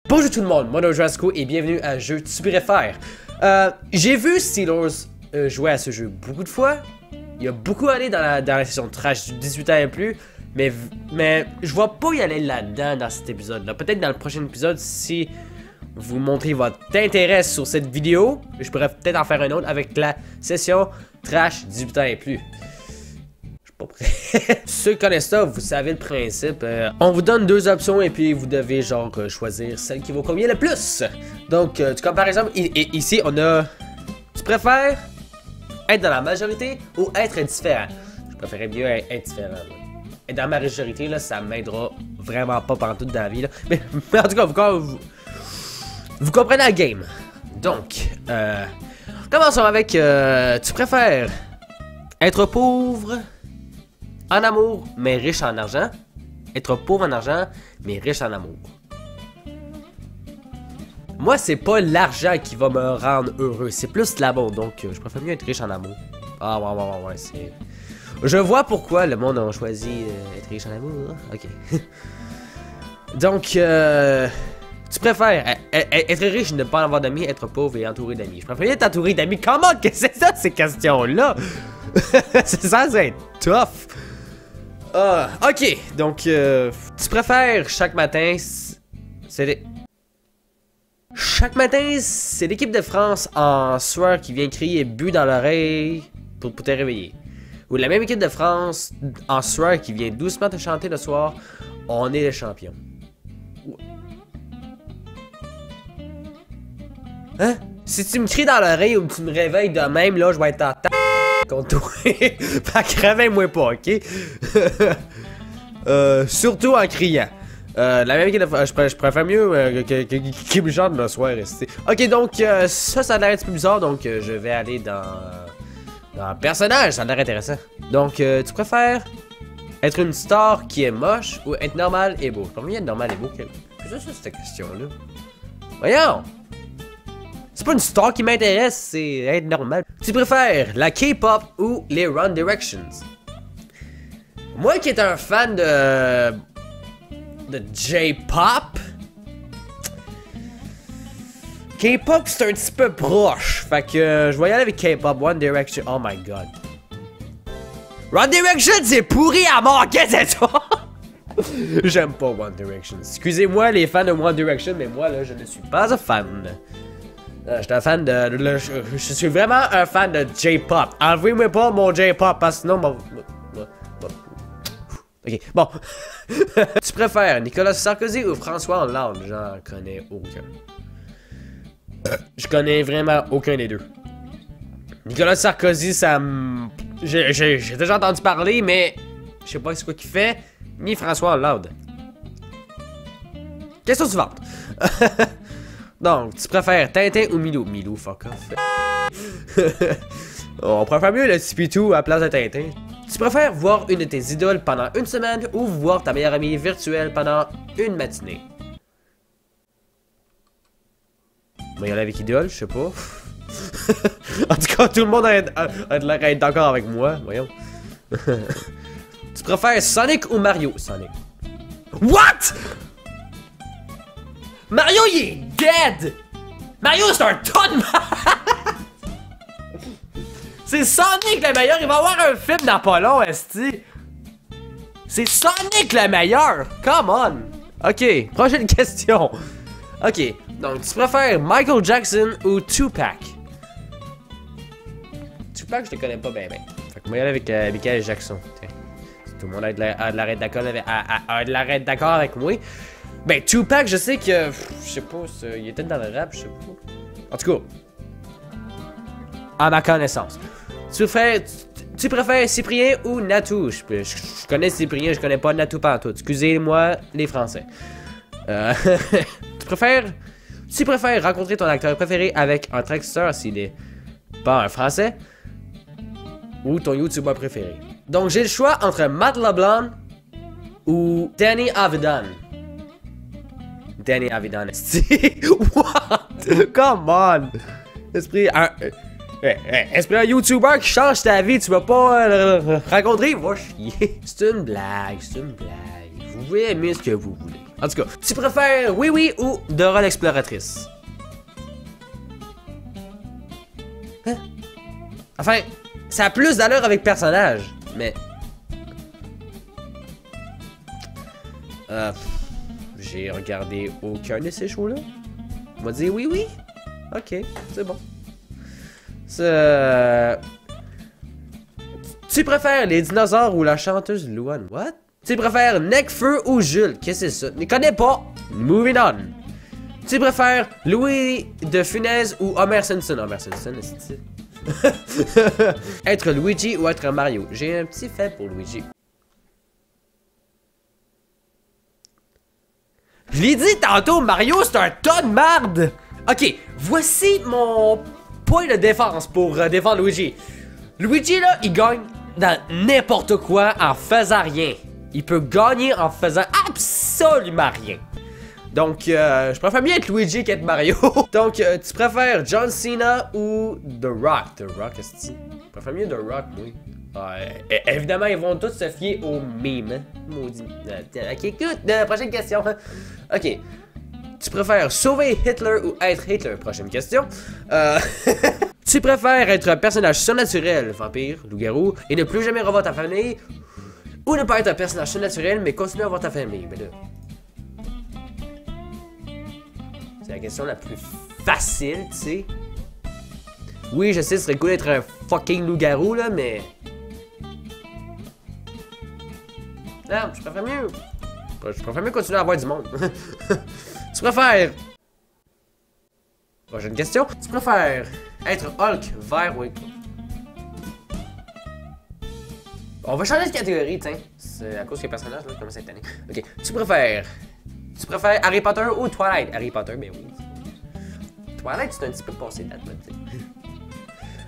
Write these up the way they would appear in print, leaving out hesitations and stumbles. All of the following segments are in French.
Bonjour tout le monde, moi Jasco et bienvenue à Jeu Tu préfères. J'ai vu Steelers jouer à ce jeu beaucoup de fois. Il a beaucoup allé dans la session trash du 18 ans et plus. Mais je vois pas y aller là-dedans dans cet épisode-là. Peut-être dans le prochain épisode, si vous montrez votre intérêt sur cette vidéo, je pourrais peut-être en faire un autre avec la session trash 18 ans et plus. Pas prêt. Ceux qui connaissent ça, vous savez le principe. On vous donne deux options et puis vous devez genre choisir celle qui vous convient le plus. Donc, comme par exemple, ici on a... Tu préfères être dans la majorité ou être indifférent? Je préférerais mieux être différent. Et dans ma majorité, là, ça m'aidera vraiment pas pendant toute la vie. Là. Mais en tout cas, vous comprenez la game. Donc, commençons avec... tu préfères être pauvre en amour, mais riche en argent. Être pauvre en argent, mais riche en amour. Moi, c'est pas l'argent qui va me rendre heureux. C'est plus l'amour. Donc, je préfère mieux être riche en amour. Ah, ouais, c'est... Je vois pourquoi le monde a choisi être riche en amour. Ok. Donc, tu préfères être riche et ne pas avoir d'amis, être pauvre et entouré d'amis. Je préfère être entouré d'amis. Comment que c'est ça, ces questions-là? C'est ça, c'est tough. Ok, donc, tu préfères chaque matin, chaque matin, c'est l'équipe de France en sueur qui vient crier but dans l'oreille pour te réveiller. Ou la même équipe de France en sueur qui vient doucement te chanter le soir, on est les champions. Hein? Si tu me cries dans l'oreille ou que tu me réveilles de même, là, je vais être en contre toi. Fait que réveille-moi pas, ok? Surtout en criant. La même équipe de... Je préfère mieux qu'il me chante le soir. Ok, donc ça a l'air un petit peu bizarre, donc je vais aller dans personnage, ça a l'air intéressant. Donc, tu préfères être une star qui est moche ou être normal et beau? Je préfère mieux être normal et beau. Qu'est-ce que c'est cette question-là? Voyons! C'est pas une star qui m'intéresse, c'est être normal. Tu préfères la K-pop ou les One Directions? Moi qui est un fan de J-pop, K-pop c'est un petit peu proche. Fait que je vais y aller avec K-pop, One Direction. Oh my god. One Direction c'est pourri à mort, qu'est-ce que c'est ça? J'aime pas One Direction. Excusez-moi les fans de One Direction, mais moi là je ne suis pas un fan. Je suis un fan de... Je suis vraiment un fan de J-pop. Enlevez-moi pas mon J-pop, parce que sinon... Ok, bon. Tu préfères Nicolas Sarkozy ou François Hollande? J'en connais aucun. Je connais vraiment aucun des deux. Nicolas Sarkozy, ça me... J'ai déjà entendu parler, mais... Je sais pas ce qu'il fait. Ni François Hollande. Question suivante. Donc, tu préfères Tintin ou Milou? Milou, fuck off. On préfère mieux le Tipitou à la place de Tintin. Tu préfères voir une de tes idoles pendant une semaine ou voir ta meilleure amie virtuelle pendant une matinée? On va y aller avec idole, je sais pas. En tout cas, tout le monde a l'air d'être d'accord avec moi, voyons. Tu préfères Sonic ou Mario? Sonic. What? Mario, il est dead! Mario, c'est un ton de C'est Sonic le meilleur! Il va y avoir un film dans pas long, esti! C'est Sonic le meilleur! Come on! Ok, prochaine question. Ok, donc tu préfères Michael Jackson ou Tupac? Tupac, je le connais pas bien. Fait que moi, y aller avec Michael Jackson. Tiens. Tout le monde a de l'arrêt d'accord avec moi. Ben, Tupac, je sais que... Je sais pas, il était dans le rap, je sais pas. En tout cas, à ma connaissance. Tu préfères Cyprien ou Natou? Je connais Cyprien, je connais pas Natou pantoute. Excusez-moi, les Français. Tu préfères rencontrer ton acteur préféré avec un trackster s'il est pas un Français? Ou ton YouTuber préféré? Donc, j'ai le choix entre Matt LeBlanc ou Danny Avidan. Danny Avidan, what? Come on! Esprit un YouTuber qui change ta vie, tu vas pas rencontrer? Va chier. C'est une blague, c'est une blague. Vous pouvez aimer ce que vous voulez. En tout cas, tu préfères Oui Oui ou Dora l'exploratrice? Hein? Enfin, ça a plus d'allure avec personnage, mais... j'ai regardé aucun de ces shows-là. On m'a dit oui, oui. Ok, c'est bon. Tu préfères les dinosaures ou la chanteuse Louane? What? Tu préfères Necfeu ou Jules? Qu'est-ce que c'est ça? Ne connais pas. Moving on. Tu préfères Louis de Funès ou Homer Simpson? Homer Simpson, est-ce être Luigi ou être Mario? J'ai un petit fait pour Luigi. Je l'ai dit tantôt, Mario, c'est un tas de marde! Ok, voici mon point de défense pour défendre Luigi. Luigi, là, il gagne dans n'importe quoi en faisant rien. Il peut gagner en faisant absolument rien. Donc, je préfère mieux être Luigi qu'être Mario. Donc, tu préfères John Cena ou The Rock? The Rock, est-ce que tu préfères mieux The Rock, oui. Évidemment, ils vont tous se fier au meme. Hein? Maudit. Ok, écoute, prochaine question. Ok. Tu préfères sauver Hitler ou être Hitler? Prochaine question. Tu préfères être un personnage surnaturel, vampire, loup-garou, et ne plus jamais revoir ta famille? Ou ne pas être un personnage surnaturel, mais continuer à voir ta famille? Ben là. C'est la question la plus facile, tu sais. Oui, je sais, ce serait cool d'être un fucking loup-garou, là, mais... Non, je préfère mieux. Je préfère mieux continuer à avoir du monde. Tu préfères... Prochaine question. Tu préfères être Hulk, vert ou... On va changer de catégorie, tiens. C'est à cause que les personnages, là, commencent à être tannés. Ok. Tu préfères Harry Potter ou Twilight? Harry Potter, mais oui. Twilight, c'est un petit peu passé de date, tu sais.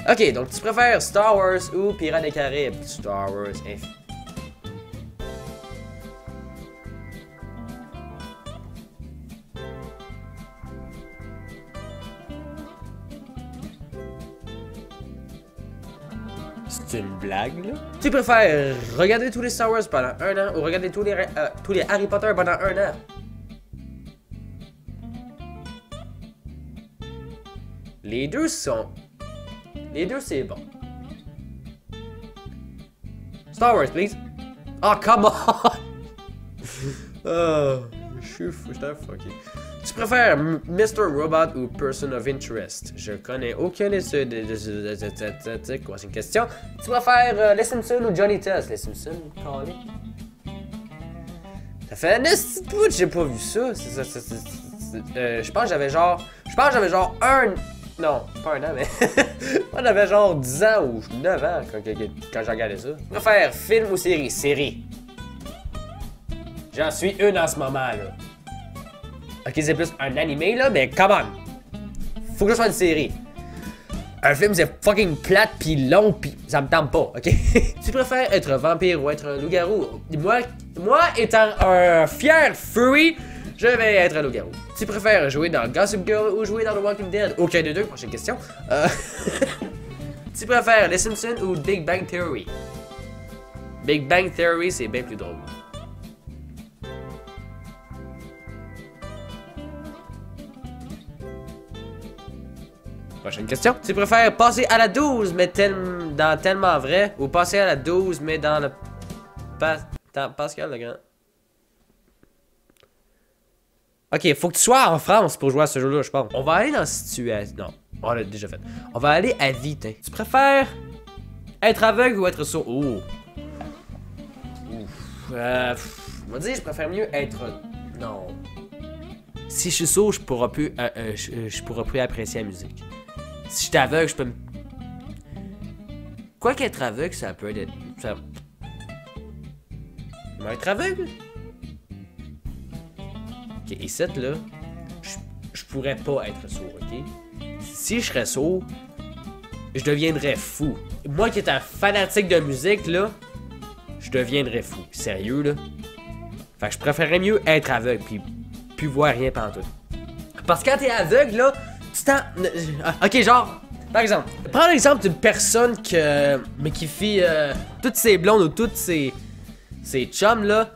Ok, donc tu préfères Star Wars ou Pirates des Caraïbes? Star Wars, C'est une blague, là? Tu préfères regarder tous les Star Wars pendant un an ou regarder tous les Harry Potter pendant un an? Les deux, c'est bon. Star Wars, please. Oh, come on! Oh, je suis fucké. Tu préfères Mr. Robot ou Person of Interest? Je connais aucun de ceux quoi, c'est une question. Tu préfères Les Simpsons ou Johnny Test? Les Simpsons, calé. Ça fait un petit bout que j'ai pas vu ça. Je pense que j'avais genre un... Non, pas un an, mais... Moi, j'avais genre 10 ans ou 9 ans quand j'ai regardé ça. Tu préfères film ou série? Série. J'en suis une en ce moment, là. Ok, c'est plus un animé, là, mais come on! Faut que ce soit une série. Un film, c'est fucking plate pis long pis ça me tente pas, ok? Tu préfères être un vampire ou être un loup-garou? Moi, étant un fier furry, je vais être un loup-garou. Tu préfères jouer dans Gossip Girl ou jouer dans The Walking Dead? Aucun des deux, prochaine question. Tu préfères Les Simpsons ou Big Bang Theory? Big Bang Theory, c'est bien plus drôle. Prochaine question. Tu préfères passer à la 12 mais dans Tellement Vrai ou passer à la 12 mais dans le... Pascal le Grand. Ok, faut que tu sois en France pour jouer à ce jeu-là, je pense. On va aller dans situation... Non, on l'a déjà fait. On va aller à vite. Hein. Tu préfères être aveugle ou être sourd? Oh. On va dire, je préfère mieux être... Non. Si je suis sourd, je pourrais plus apprécier la musique. Si je suis aveugle, je peux me... Quoi qu'être aveugle, ça peut être... Ça... Mais être aveugle? Ok, et cette là, je pourrais pas être sourd, ok? Si je serais sourd, je deviendrais fou. Moi qui est un fanatique de musique, là, je deviendrais fou. Sérieux, là? Fait que je préférerais mieux être aveugle, puis voir rien pantoute. Parce que quand t'es aveugle, là, tu t'en... Ok, genre, par exemple, prends l'exemple d'une personne qui fait toutes ses blondes ou toutes ses chums, là,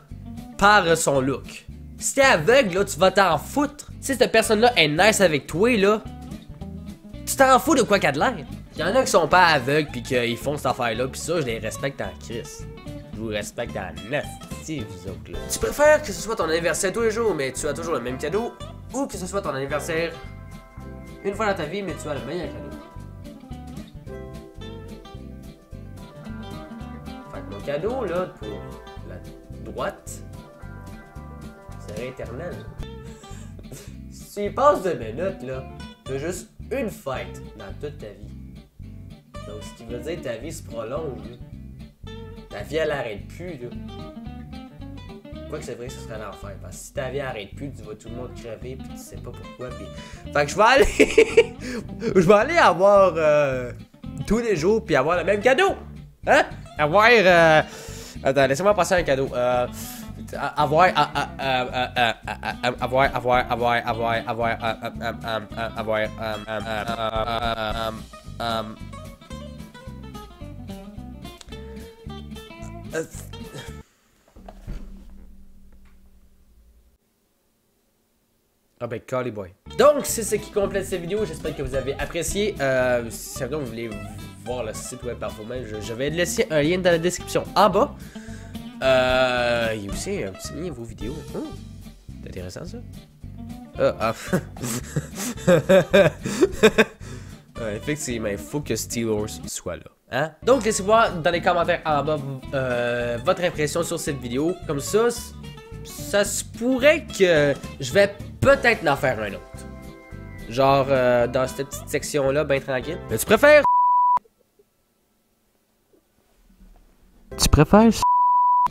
par son look. Si t'es aveugle, là, tu vas t'en foutre. Si cette personne-là est nice avec toi, là, tu t'en fous de quoi qu'elle a de l'air. Y'en a qui sont pas aveugles pis qu'ils font cette affaire-là, pis ça, je les respecte en crise. Je vous respecte en esti, vous autres, là. Tu préfères que ce soit ton anniversaire tous les jours, mais tu as toujours le même cadeau, ou que ce soit ton anniversaire une fois dans ta vie, mais tu as le meilleur cadeau? Fait que mon cadeau, là, pour la droite, c'est éternel. Si tu y passes 2 minutes, là, t'as juste une fête dans toute ta vie. Donc, ce qui veut dire que ta vie se prolonge, là. Ta vie, elle arrête plus, là. Quoique c'est vrai que ce serait l'enfer, parce que si ta vie arrête plus, tu vois tout le monde crever, puis tu sais pas pourquoi, puis... Fait que je vais aller... je vais aller avoir... tous les jours, puis avoir le même cadeau! Hein? Avoir... Attends, laissez-moi passer un cadeau. Ah ben, Cally Boy. Donc, c'est ce qui complète cette vidéo. J'espère que vous avez apprécié. Si vous voulez voir le site web par vous-même, je vais laisser un lien dans la description en bas. Il y a aussi un petit lien vos vidéos. Oh, c'est intéressant ça. Effectivement, il faut que Steelers soit là. Hein? Donc, laissez-moi dans les commentaires en bas votre impression sur cette vidéo. Comme ça se pourrait que je vais peut-être en faire un autre. Genre, dans cette petite section-là, ben tranquille. Mais tu préfères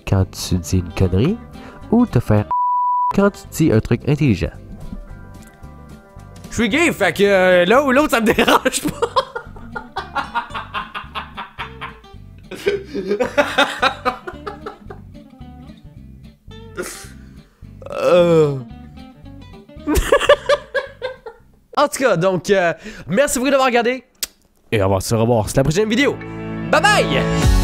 quand tu dis une connerie ou te faire quand tu dis un truc intelligent? Je suis gay, fait que l'un ou l'autre, ça me dérange pas. En tout cas, donc, merci beaucoup d'avoir regardé. Et on va se revoir sur la prochaine vidéo. Bye bye!